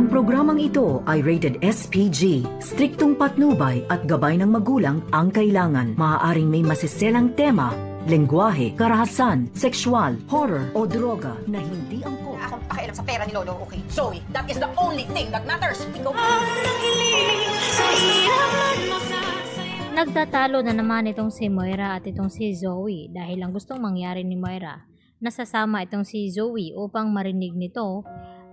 Ang programang ito ay rated SPG. Striktong patnubay at gabay ng magulang ang kailangan. Maaaring may masiselang tema, lengguwahe, karahasan, sexual, horror o droga na hindi angkop. Akong pakialam sa pera ni Lolo, okay? Zoe, that is the only thing that matters. Ikaw. Nagtatalo na naman itong si Moira at itong si Zoe dahil ang gustong mangyari ni Moira, nasasama itong si Zoe upang marinig nito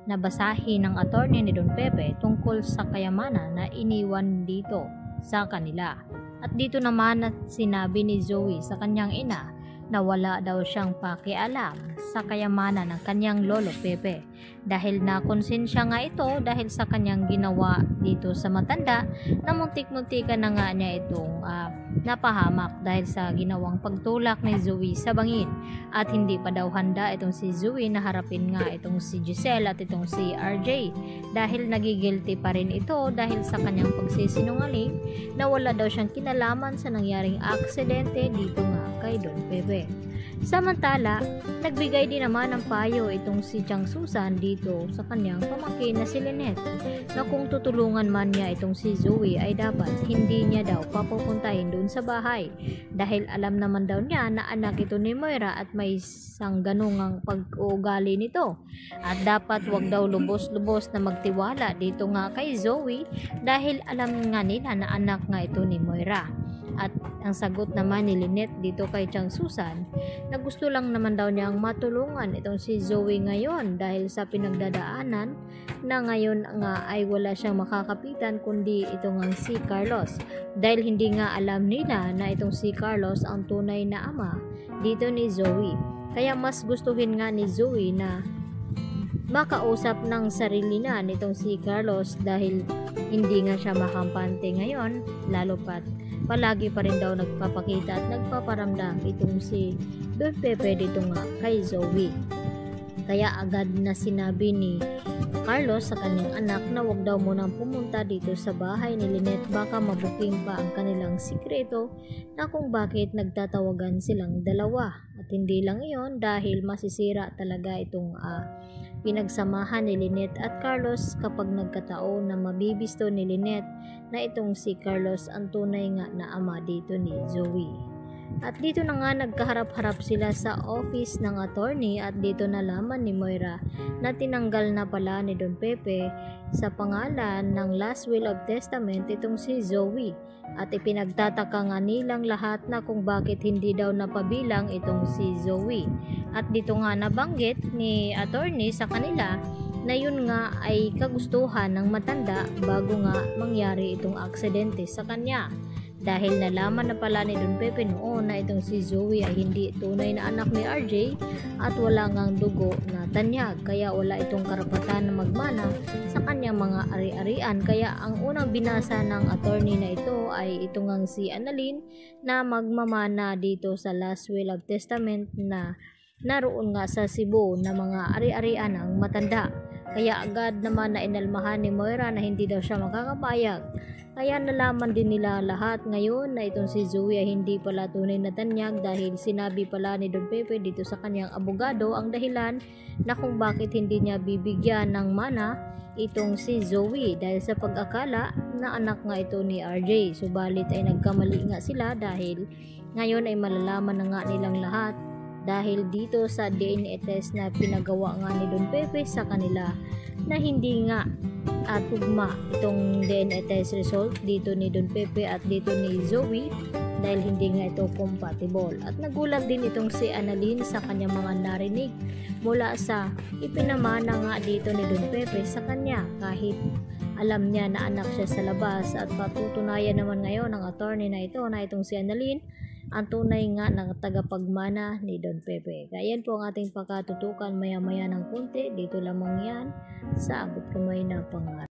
na basahin ng attorney ni Don Pepe tungkol sa kayamanan na iniwan dito sa kanila. At dito naman sinabi ni Zoe sa kanyang ina na wala daw siyang pakialam sa kayamanan ng kanyang lolo Pepe dahil nakonsensya nga ito dahil sa kanyang ginawa dito sa matanda na muntik-muntikan na nga niya itong napahamak dahil sa ginawang pagtulak ni Zoe sa bangin at hindi pa daw handa itong si Zoe na harapin nga itong si Giselle at itong si RJ dahil nagigilty pa rin ito dahil sa kanyang pagsisinungaling na wala daw siyang kinalaman sa nangyaring aksidente dito nga kay Don Pepe. Samantala, nagbigay din naman ng payo itong si Chang Susan dito sa kanyang pamangkin na si Lynette na kung tutulungan man niya itong si Zoe ay dapat hindi niya daw papupuntahin doon sa bahay dahil alam naman daw niya na anak ito ni Moira at may isang ganungang pag-uugali nito at dapat wag daw lubos-lubos na magtiwala dito nga kay Zoe dahil alam nga nila na anak nga ito ni Moira. At ang sagot naman ni Lynette dito kay Chang Susan na gusto lang naman daw niyang matulungan itong si Zoe ngayon dahil sa pinagdadaanan na ngayon nga ay wala siyang makakapitan kundi itong si Carlos dahil hindi nga alam nila na itong si Carlos ang tunay na ama dito ni Zoe. Kaya mas gustuhin nga ni Zoe na makausap ng sarili na nitong si Carlos dahil hindi nga siya makampante ngayon lalo pat palagi pa rin daw nagpapakita at nagpaparamdam itong si Don Pepe dito nga kay Zoe. Kaya agad na sinabi ni Carlos sa kanyang anak na wag daw munang pumunta dito sa bahay ni Lynette baka mabuking pa ang kanilang sikreto na kung bakit nagtatawagan silang dalawa. At hindi lang iyon dahil masisira talaga itong pinagsamahan ni Lynette at Carlos kapag nagkataon na mabibisto ni Lynette na itong si Carlos ang tunay nga na ama dito ni Zoe. At dito na nga nagkaharap-harap sila sa office ng attorney at dito nalaman ni Moira na tinanggal na pala ni Don Pepe sa pangalan ng last will of testament itong si Zoe at ipinagtataka nga nilang lahat na kung bakit hindi daw napabilang itong si Zoe. At dito nga nabanggit ni attorney sa kanila na yun nga ay kagustuhan ng matanda bago nga mangyari itong aksidente sa kanya. Dahil nalaman na pala ni Don Pepe noon na itong si Zoe ay hindi tunay na anak ni RJ at wala ngang dugo na tanyag kaya wala itong karapatan na magmana sa kanyang mga ari-arian. Kaya ang unang binasa ng attorney na ito ay ito ngang si Annalyn na magmamana dito sa last will of testament na naroon nga sa Cebu na mga ari-arian ng matanda. Kaya agad naman na inalmahan ni Moira na hindi daw siya makakapayag. Kaya nalaman din nila lahat ngayon na itong si Zoe ay hindi pala tunay na tanyag dahil sinabi pala ni Don Pepe dito sa kanyang abogado ang dahilan na kung bakit hindi niya bibigyan ng mana itong si Zoe dahil sa pag-akala na anak nga ito ni RJ. Subalit ay nagkamali nga sila dahil ngayon ay malalaman na nga nilang lahat dahil dito sa DNA test na pinagawa nga ni Don Pepe sa kanila na hindi nga at tugma itong DNA test result dito ni Don Pepe at dito ni Zoe dahil hindi nga ito compatible. At nagulat din itong si Annalyn sa kanyang mga narinig mula sa ipinamana nga dito ni Don Pepe sa kanya kahit alam niya na anak siya sa labas. At patutunayan naman ngayon ng attorney na ito na itong si Annalyn ang tunay nga ng tagapagmana ni Don Pepe. Kaya yan po ang ating pagkatutukan maya-maya ng konti. Dito lamang yan sa Abot Kamay na Pangarap.